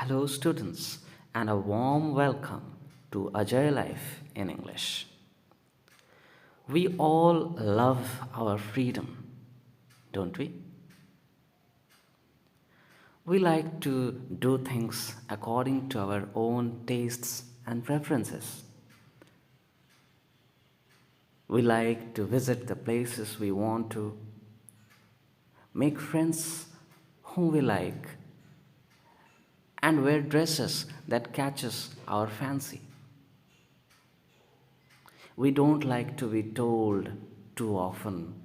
Hello, students, and a warm welcome to Ajay Life in English. We all love our freedom, don't we? We like to do things according to our own tastes and preferences. We like to visit the places we want to, make friends whom we like, and wear dresses that catches our fancy. We don't like to be told too often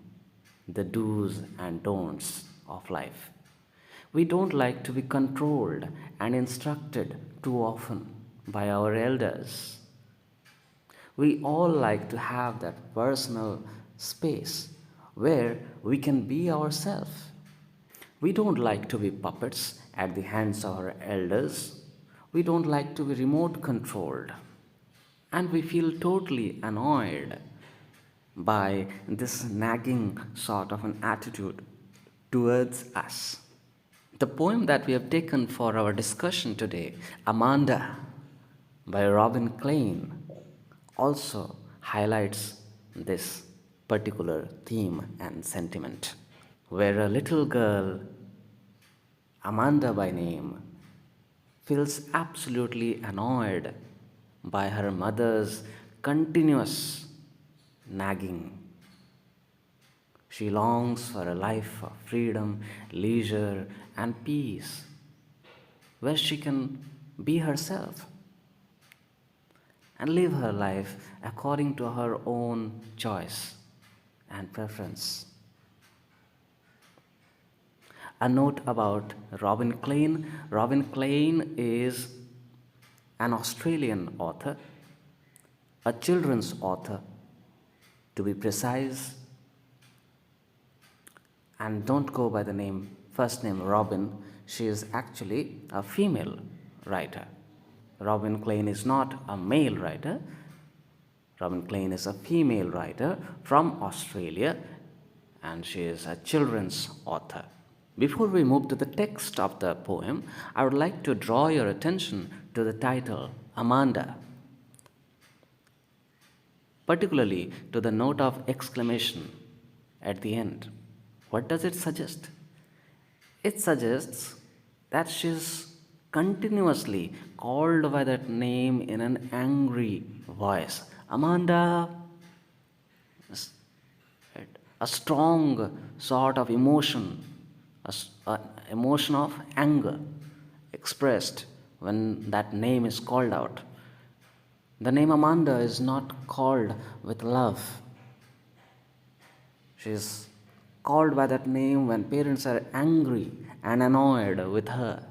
the do's and don'ts of life. We don't like to be controlled and instructed too often by our elders. We all like to have that personal space where we can be ourselves. We don't like to be puppets at the hands of our elders. We don't like to be remote controlled. And we feel totally annoyed by this nagging sort of an attitude towards us. The poem that we have taken for our discussion today, Amanda by Robin Klein, also highlights this particular theme and sentiment, where a little girl, Amanda by name, feels absolutely annoyed by her mother's continuous nagging. She longs for a life of freedom, leisure, and peace, where she can be herself and live her life according to her own choice and preference. A note about Robin Klein. Robin Klein is an Australian author, a children's author, to be precise, and don't go by the first name Robin. She is actually a female writer. Robin Klein is not a male writer. Robin Klein is a female writer from Australia, and she is a children's author. Before we move to the text of the poem, I would like to draw your attention to the title, Amanda, particularly to the note of exclamation at the end. What does it suggest? It suggests that she is continuously called by that name in an angry voice. Amanda, a strong sort of emotion, an emotion of anger expressed when that name is called out. The name Amanda is not called with love. She is called by that name when parents are angry and annoyed with her.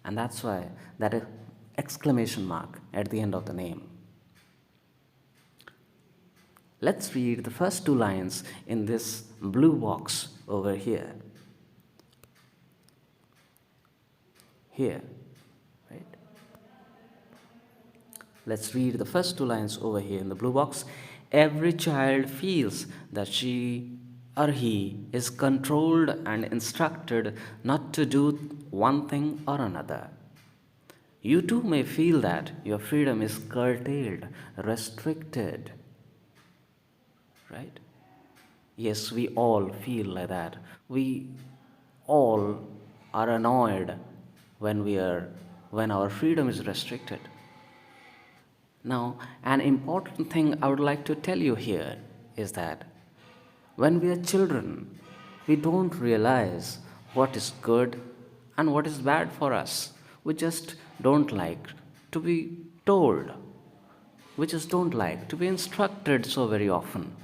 And that's why that exclamation mark at the end of the name. Let's read the first two lines in this blue box over here. Here, right? Let's read the first two lines over here in the blue box. Every child feels that she or he is controlled and instructed not to do one thing or another. You too may feel that your freedom is curtailed, restricted. Right? Yes, we all feel like that. We all are annoyed when our freedom is restricted. Now, an important thing I would like to tell you here is that when we are children, we don't realize what is good and what is bad for us. We just don't like to be told. We just don't like to be instructed so very often.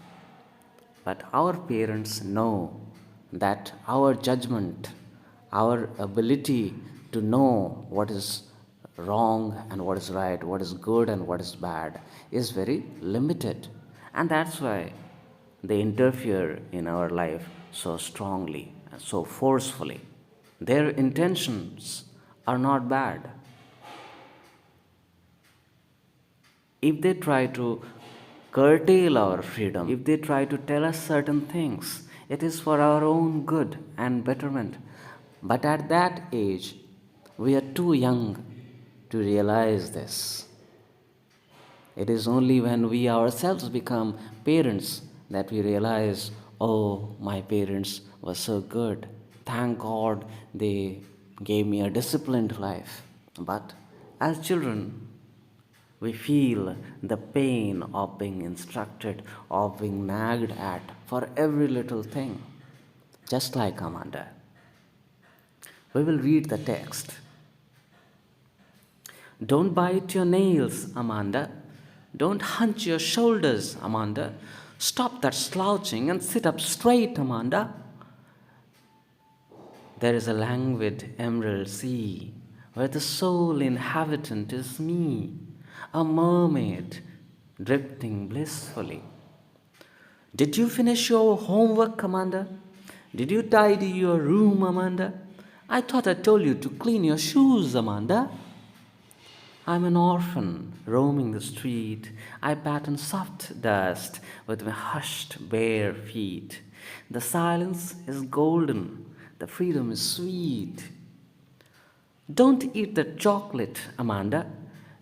But our parents know that our judgment, our ability to know what is wrong and what is right, what is good and what is bad, is very limited. And that's why they interfere in our life so strongly and so forcefully. Their intentions are not bad. If they try to curtail our freedom, if they try to tell us certain things, it is for our own good and betterment. But at that age, We are too young to realize this. It is only when we ourselves become parents that we realize, oh, my parents were so good. Thank God they gave me a disciplined life. But as children, we feel the pain of being instructed, of being nagged at for every little thing, just like Amanda. We will read the text. Don't bite your nails, Amanda. Don't hunch your shoulders, Amanda. Stop that slouching and sit up straight, Amanda. There is a languid emerald sea where the sole inhabitant is me, a mermaid drifting blissfully. Did you finish your homework, Amanda? Did you tidy your room, Amanda? I thought I told you to clean your shoes, Amanda. I'm an orphan roaming the street. I pattern soft dust with my hushed bare feet. The silence is golden. The freedom is sweet. Don't eat the chocolate, Amanda.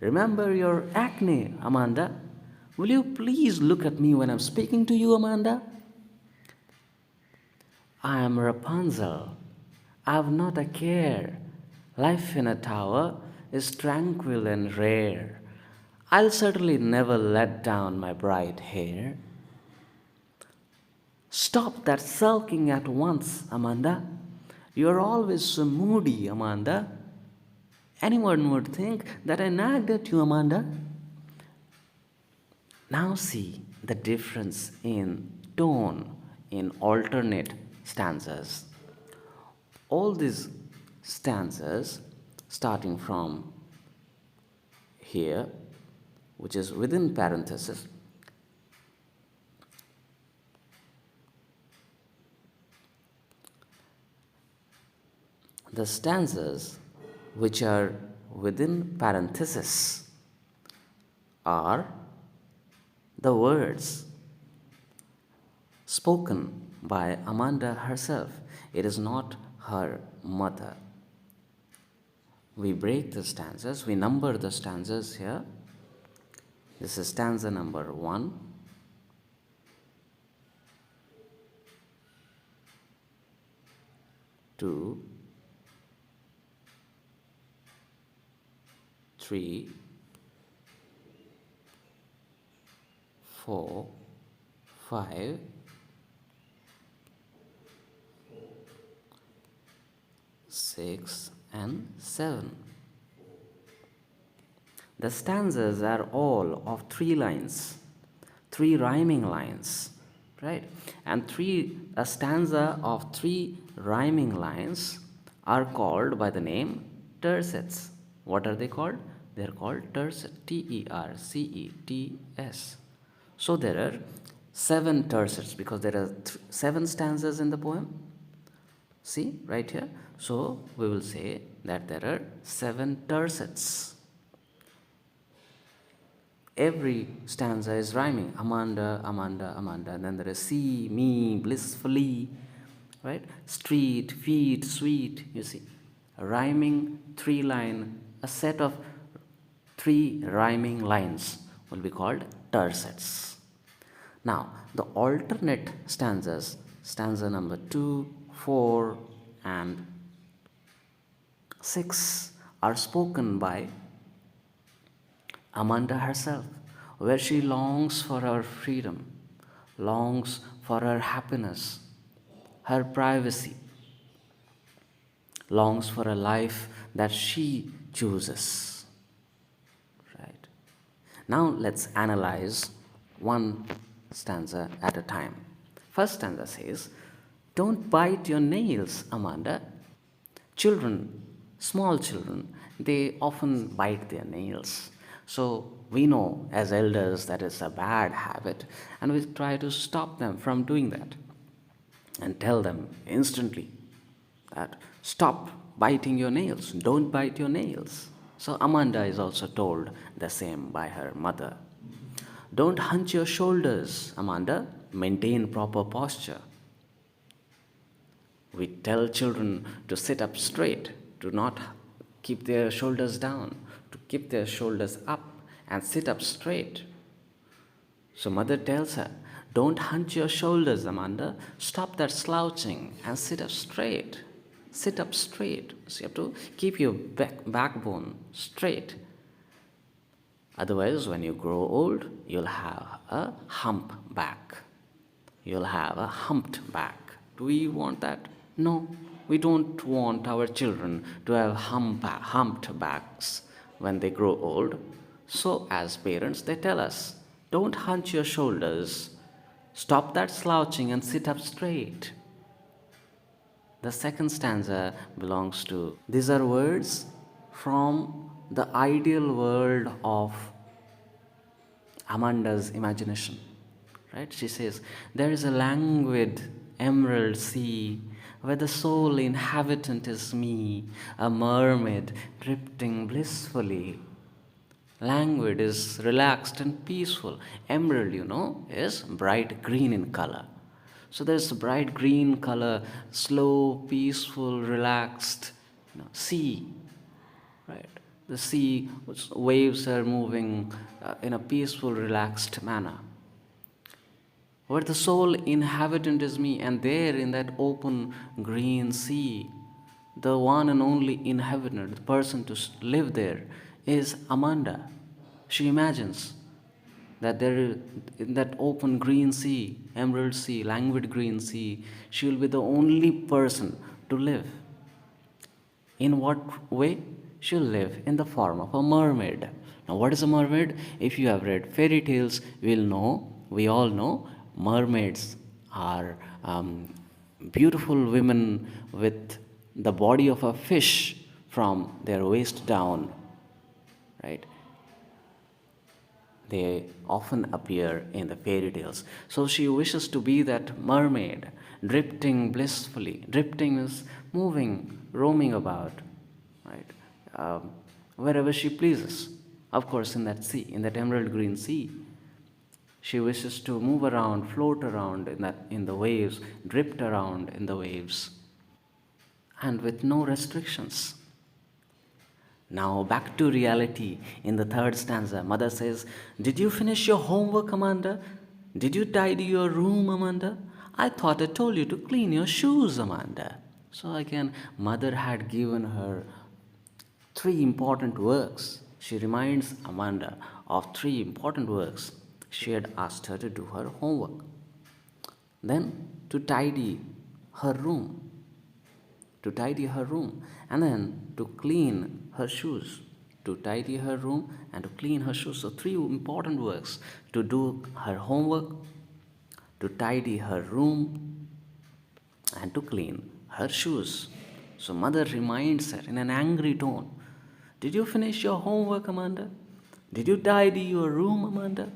Remember your acne, Amanda. Will you please look at me when I'm speaking to you, Amanda? I am Rapunzel. I've not a care. Life in a tower is tranquil and rare. I'll certainly never let down my bright hair. Stop that sulking at once, Amanda. You're always so moody, Amanda. Anyone would think that I nagged at you, Amanda. Now see the difference in tone in alternate stanzas. All these stanzas, starting from here, which is within parenthesis, the stanzas which are within parenthesis are the words spoken by Amanda herself. It is not her mother. We break the stanzas, we number the stanzas here. This is stanza number 1, 2, 3, 4, 5, 6, and 7. The stanzas are all of 3 lines, 3 rhyming lines, right? And a stanza of 3 rhyming lines are called by the name tercets. What are they called? They are called tercets, Tercets. So there are 7 tercets because there are 7 stanzas in the poem. See, right here. So we will say that there are 7 tercets. Every stanza is rhyming. Amanda, Amanda, Amanda. And then there is see, me, blissfully, right? Street, feet, sweet. You see, a rhyming 3-line, a set of 3 rhyming lines will be called tercets. Now, the alternate stanzas, stanza number 2, 4, and 6, are spoken by Amanda herself, where she longs for her freedom, longs for her happiness, her privacy, longs for a life that she chooses. Right? Now let's analyze one stanza at a time. First stanza says, "Don't bite your nails, Amanda." Children, small children, they often bite their nails. So we know as elders that it's a bad habit, and we try to stop them from doing that and tell them instantly that stop biting your nails, don't bite your nails. So Amanda is also told the same by her mother. Don't hunch your shoulders, Amanda, maintain proper posture. We tell children to sit up straight, to not keep their shoulders down, to keep their shoulders up and sit up straight. So mother tells her, don't hunch your shoulders, Amanda. Stop that slouching and sit up straight. Sit up straight. So you have to keep your backbone straight. Otherwise, when you grow old, you'll have a hump back. You'll have a humped back. Do we want that? No, we don't want our children to have humped backs when they grow old. So, as parents, they tell us, don't hunch your shoulders, stop that slouching and sit up straight. The second stanza belongs to, these are words from the ideal world of Amanda's imagination. Right? She says, there is a languid emerald sea where the sole inhabitant is me, a mermaid drifting blissfully. Languid is relaxed and peaceful. Emerald, is bright green in color. So there's a bright green color, slow, peaceful, relaxed, sea, right? The sea, waves are moving in a peaceful, relaxed manner. Where the sole inhabitant is me, and there in that open green sea, the one and only inhabitant, the person to live there, is Amanda. She imagines that there, in that open green sea, emerald sea, languid green sea, she will be the only person to live. In what way? She'll live in the form of a mermaid. Now, what is a mermaid? If you have read fairy tales, we all know, mermaids are beautiful women with the body of a fish from their waist down, right? They often appear in the fairy tales. So she wishes to be that mermaid, drifting blissfully. Drifting is moving, roaming about, right? Wherever she pleases. Of course, in that sea, in that emerald green sea, she wishes to move around, float around in the waves, drift around in the waves, and with no restrictions. Now back to reality. In the third stanza, mother says, did you finish your homework, Amanda? Did you tidy your room, Amanda? I thought I told you to clean your shoes, Amanda. So again, mother had given her 3 important works. She reminds Amanda of 3 important works. She had asked her to do her homework. Then to tidy her room. And then to clean her shoes. To tidy her room and to clean her shoes. So 3 important works: to do her homework, to tidy her room, and to clean her shoes. So mother reminds her in an angry tone, did you finish your homework, Amanda? Did you tidy your room, Amanda?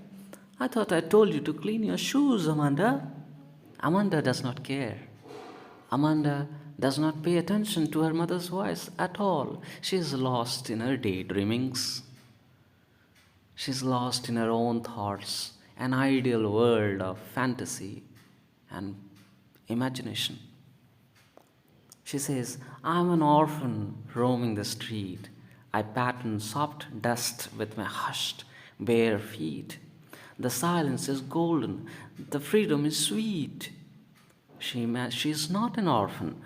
I thought I told you to clean your shoes, Amanda. Amanda does not care. Amanda does not pay attention to her mother's voice at all. She is lost in her daydreamings. She is lost in her own thoughts, an ideal world of fantasy and imagination. She says, I am an orphan roaming the street. I pattern soft dust with my hushed, bare feet. The silence is golden. The freedom is sweet. She is not an orphan.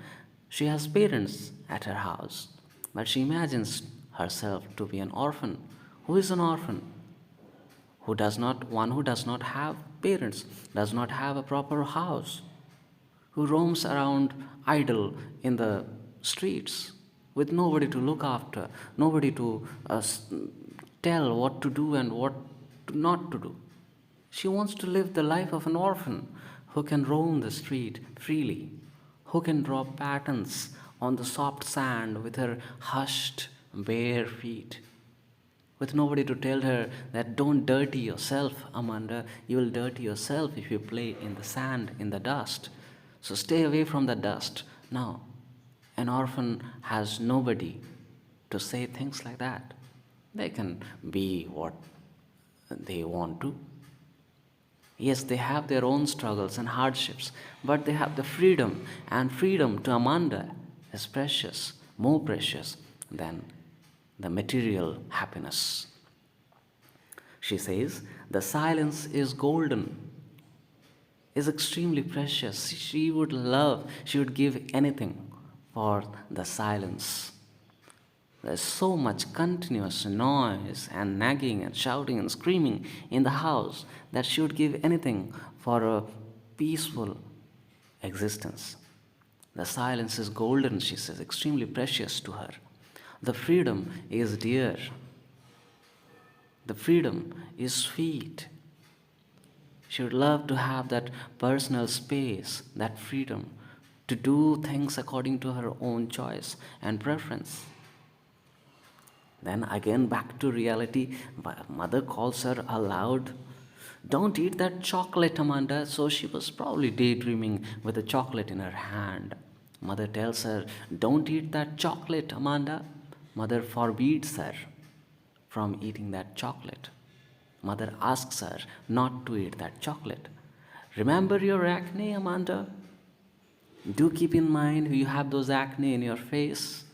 She has parents at her house, but she imagines herself to be an orphan. Who is an orphan? One who does not have parents, does not have a proper house, who roams around idle in the streets with nobody to look after, nobody to tell what to do and what not to do. She wants to live the life of an orphan who can roam the street freely, who can draw patterns on the soft sand with her hushed, bare feet, with nobody to tell her that don't dirty yourself, Amanda. You will dirty yourself if you play in the sand, in the dust. So stay away from the dust. Now, an orphan has nobody to say things like that. They can be what they want to. Yes, they have their own struggles and hardships, but they have the freedom, and freedom to Amanda is precious, more precious than the material happiness. She says, the silence is golden, is extremely precious. She would give anything for the silence. There's so much continuous noise and nagging and shouting and screaming in the house that she would give anything for a peaceful existence. The silence is golden, she says, extremely precious to her. The freedom is dear. The freedom is sweet. She would love to have that personal space, that freedom to do things according to her own choice and preference. Then again, back to reality, mother calls her aloud. Don't eat that chocolate, Amanda. So she was probably daydreaming with a chocolate in her hand. Mother tells her, don't eat that chocolate, Amanda. Mother forbids her from eating that chocolate. Mother asks her not to eat that chocolate. Remember your acne, Amanda? Do keep in mind you have those acne in your face.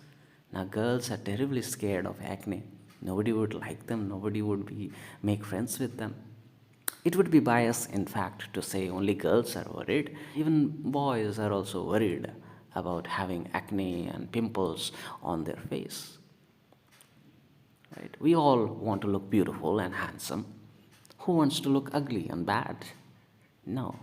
Now girls are terribly scared of acne. Nobody would like them, nobody would make friends with them. It would be bias, in fact, to say only girls are worried. Even boys are also worried about having acne and pimples on their face. Right? We all want to look beautiful and handsome. Who wants to look ugly and bad? No.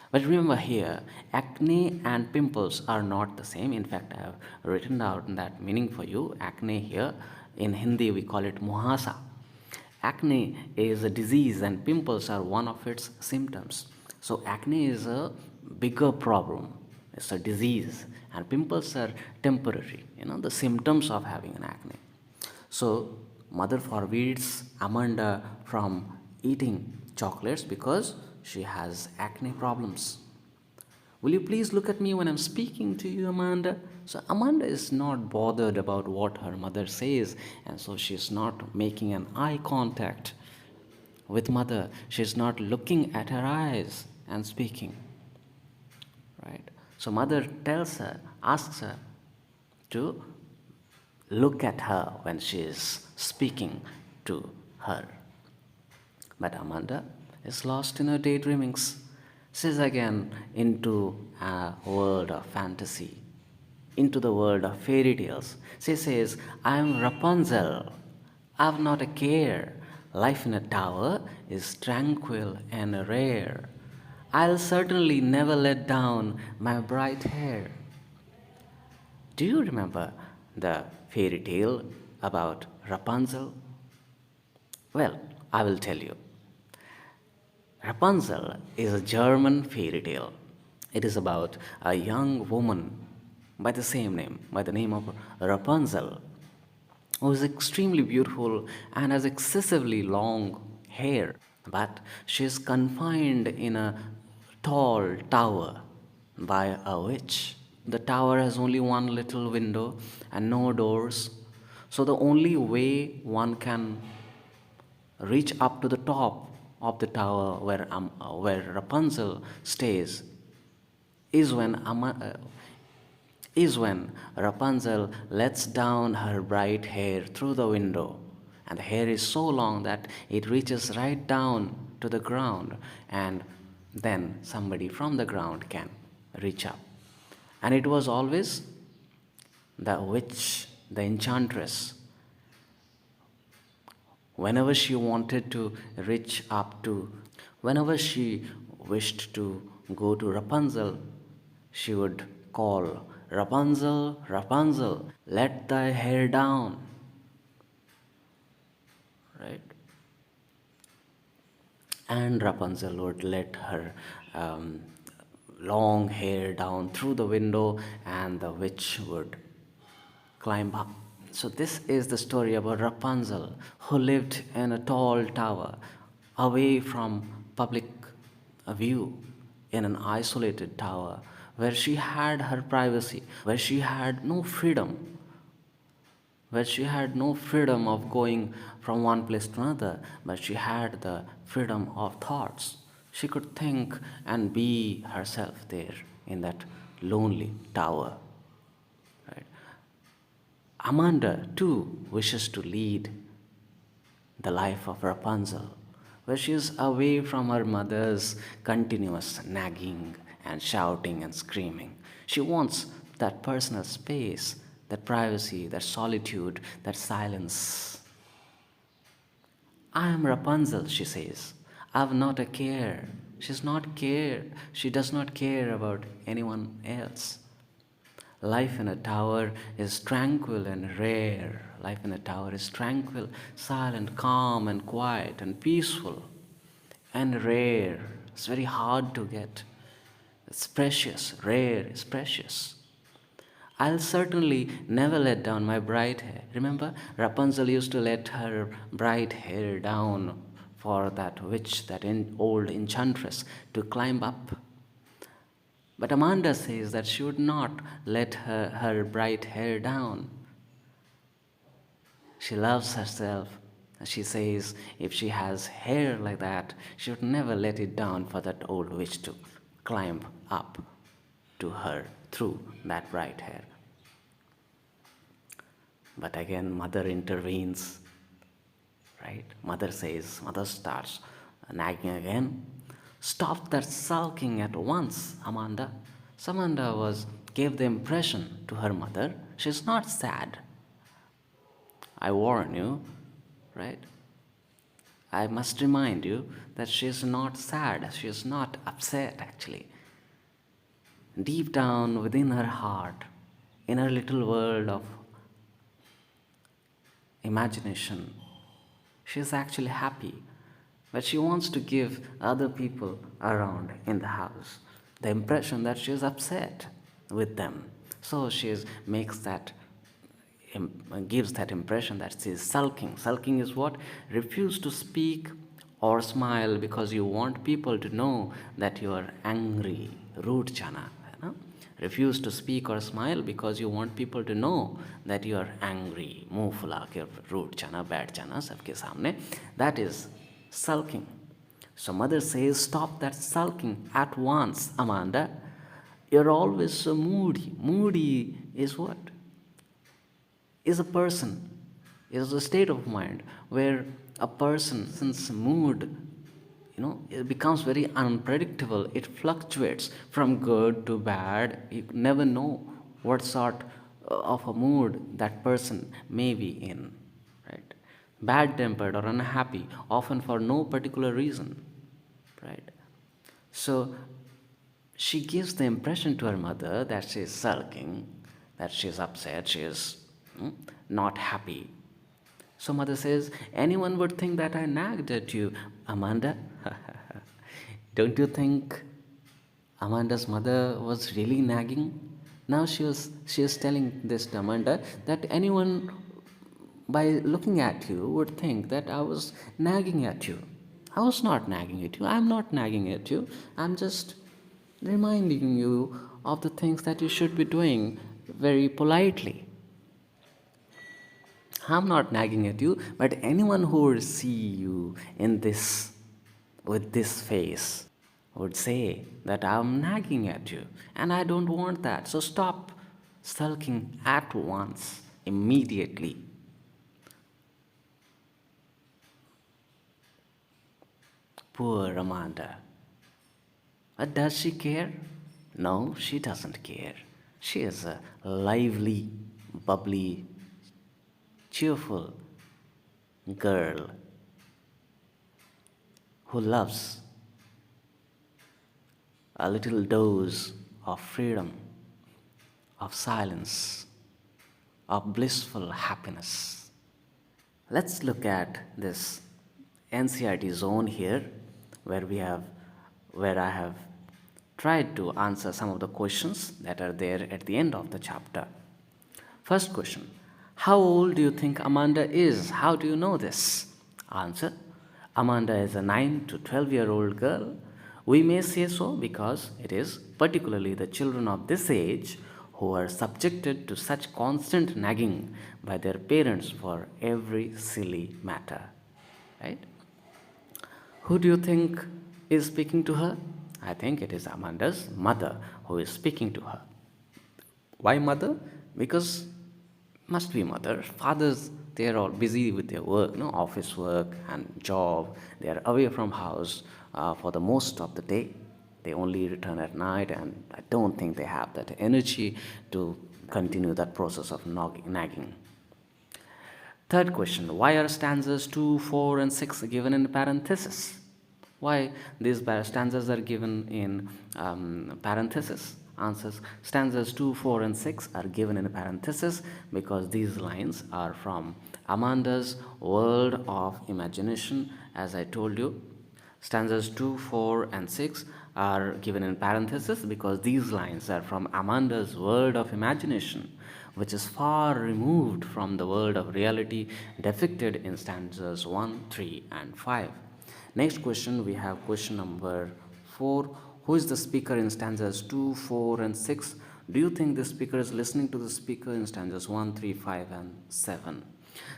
But remember here, acne and pimples are not the same. In fact, I have written down that meaning for you. Acne here, in Hindi we call it muhasa. Acne is a disease and pimples are one of its symptoms. So acne is a bigger problem. It's a disease and pimples are temporary, the symptoms of having an acne. So mother forbids Amanda from eating chocolates because she has acne problems. Will you please look at me when I'm speaking to you, Amanda? So Amanda is not bothered about what her mother says, and so she's not making an eye contact with mother. She's not looking at her eyes and speaking. Right? So mother asks her to look at her when she is speaking to her. But Amanda is lost in her daydreamings. She's again into a world of fantasy, into the world of fairy tales. She says, I am Rapunzel. I've not a care. Life in a tower is tranquil and rare. I'll certainly never let down my bright hair. Do you remember the fairy tale about Rapunzel? Well, I will tell you. Rapunzel is a German fairy tale. It is about a young woman by the name of Rapunzel, who is extremely beautiful and has excessively long hair. But she is confined in a tall tower by a witch. The tower has only one little window and no doors. So the only way one can reach up to the top of the tower where Rapunzel stays is when Rapunzel lets down her bright hair through the window. And the hair is so long that it reaches right down to the ground, and then somebody from the ground can reach up. And it was always the witch, the enchantress, whenever she wanted to reach up to, whenever she wished to go to Rapunzel, she would call, Rapunzel, Rapunzel, let thy hair down. Right? And Rapunzel would let her long hair down through the window, and the witch would climb up. So, this is the story about Rapunzel, who lived in a tall tower away from public view, in an isolated tower where she had her privacy, where she had no freedom, of going from one place to another, but she had the freedom of thoughts. She could think and be herself there in that lonely tower. Right? Amanda, too, wishes to lead the life of Rapunzel, where she is away from her mother's continuous nagging and shouting and screaming. She wants that personal space, that privacy, that solitude, that silence. I am Rapunzel, she says. I've not a care. She's not care. She does not care about anyone else. Life in a tower is tranquil and rare. Life in a tower is tranquil, silent, calm, and quiet, and peaceful, and rare. It's very hard to get. It's precious. Rare is precious. I'll certainly never let down my bright hair. Remember, Rapunzel used to let her bright hair down for that witch, that old enchantress, to climb up. But Amanda says that she would not let her bright hair down. She loves herself. She says if she has hair like that, she would never let it down for that old witch to climb up to her through that bright hair. But again, mother intervenes, right? Mother starts nagging again. Stop that sulking at once, Amanda. Samantha gave the impression to her mother she's not sad. I warn you, right? I must remind you that she is not sad. She is not upset, actually. Deep down within her heart, in her little world of imagination, she is actually happy. But she wants to give other people around in the house the impression that she is upset with them. So gives that impression that she is sulking. Sulking is what? Refuse to speak or smile because you want people to know that you are angry. Root chana. Refuse to speak or smile because you want people to know that you are angry. Muh fula ke root chana, bad chana, sabke samne. That is sulking. So mother says, stop that sulking at once, Amanda. You're always so moody. Moody is what? Is a person, is a state of mind where a person's mood, it becomes very unpredictable. It fluctuates from good to bad. You never know what sort of a mood that person may be in, right? Bad tempered or unhappy, often for no particular reason, right? So she gives the impression to her mother that she is sulking, that she is upset, she is not happy. So mother says, anyone would think that I nagged at you, Amanda. Don't you think Amanda's mother was really nagging? Now she is telling this to Amanda that anyone by looking at you would think that I was nagging at you. I was not nagging at you. I'm not nagging at you. I'm just reminding you of the things that you should be doing very politely. I'm not nagging at you, but anyone who would see you with this face would say that I'm nagging at you, and I don't want that. So stop sulking at once, immediately. Poor Amanda. But does she care? No, she doesn't care. She is a lively, bubbly, cheerful girl who loves a little dose of freedom, of silence, of blissful happiness. Let's look at this NCERT zone here, where I have tried to answer some of the questions that are there at the end of the chapter. First question. How old do you think Amanda is? How do you know this? Answer. Amanda is a 9 to 12-year-old girl. We may say so because it is particularly the children of this age who are subjected to such constant nagging by their parents for every silly matter. Right? Who do you think is speaking to her? I think it is Amanda's mother who is speaking to her. Why mother? Because Must be mother. Fathers, they are all busy with their work, no office work and job. They are away from house for the most of the day. They only return at night, and I don't think they have that energy to continue that process of nagging. Third question: why are stanzas 2, 4, and 6 given in parenthesis? Why these stanzas are given in parenthesis? Answers: stanzas 2, 4, and 6 are given in parenthesis because these lines are from Amanda's world of imagination. As I told you, stanzas 2, 4, and 6 are given in parenthesis because these lines are from Amanda's world of imagination, which is far removed from the world of reality depicted in stanzas 1, 3, and 5. Next question, we have question number 4. Who is the speaker in stanzas 2, 4, and 6? Do you think the speaker is listening to the speaker in stanzas 1, 3, 5, and 7?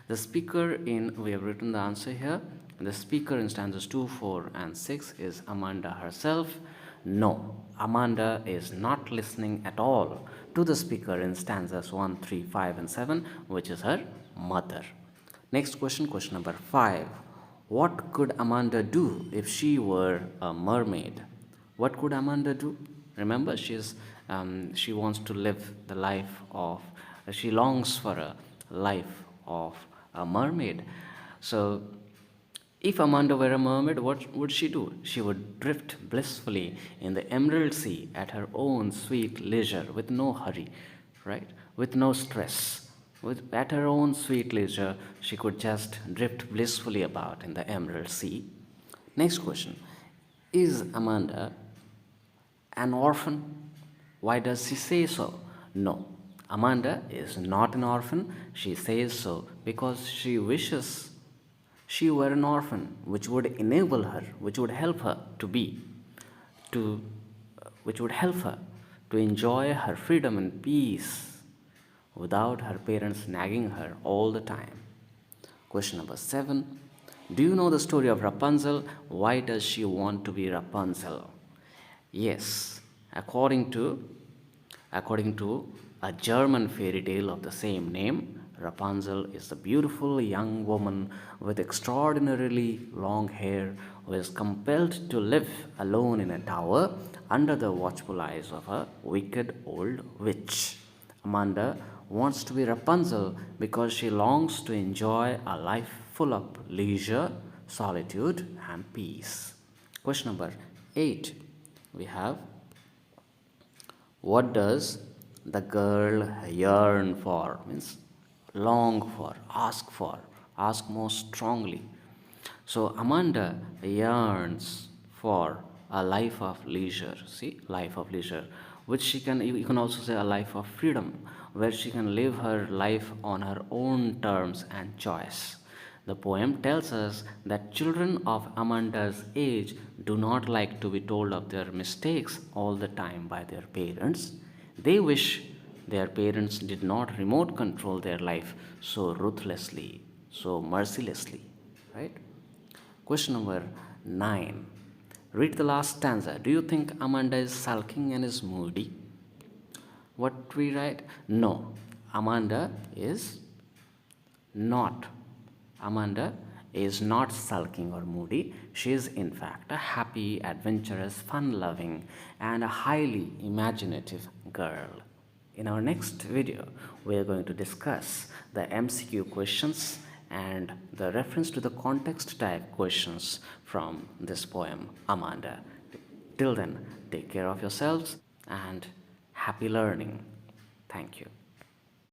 The speaker in, we have written the answer here. The speaker in stanzas 2, 4, and 6 is Amanda herself. No, Amanda is not listening at all to the speaker in stanzas 1, 3, 5, and 7, which is her mother. Next question, question number 5. What could Amanda do if she were a mermaid? What could Amanda do? Remember, she wants to live the life of, she longs for a life of a mermaid. So, if Amanda were a mermaid, what would she do? She would drift blissfully in the emerald sea at her own sweet leisure, with no hurry, right? With no stress. At her own sweet leisure, she could just drift blissfully about in the emerald sea. Next question: is Amanda an orphan? Why does she say so? No, Amanda is not an orphan. She says so because she wishes she were an orphan, which would enable her, which would help her to be, to, which would help her to enjoy her freedom and peace without her parents nagging her all the time. Question number 7. Do you know the story of Rapunzel? Why does she want to be Rapunzel? Yes, according to a German fairy tale of the same name, Rapunzel is a beautiful young woman with extraordinarily long hair who is compelled to live alone in a tower under the watchful eyes of a wicked old witch. Amanda wants to be Rapunzel because she longs to enjoy a life full of leisure, solitude, and peace. Question number 8. We have: what does the girl yearn for? Means long for, ask most strongly. So Amanda yearns for a life of leisure. See, life of leisure, which she can, you can also say a life of freedom, where she can live her life on her own terms and choice. The poem tells us that children of Amanda's age do not like to be told of their mistakes all the time by their parents. They wish their parents did not remote control their life so ruthlessly, so mercilessly. Right? Question number 9. Read the last stanza. Do you think Amanda is sulking and is moody? What we write? No, Amanda is not. Amanda is not sulking or moody. She is, in fact, a happy, adventurous, fun loving, and a highly imaginative girl. In our next video, we are going to discuss the MCQ questions and the reference to the context type questions from this poem, Amanda. Till then, take care of yourselves and happy learning. Thank you.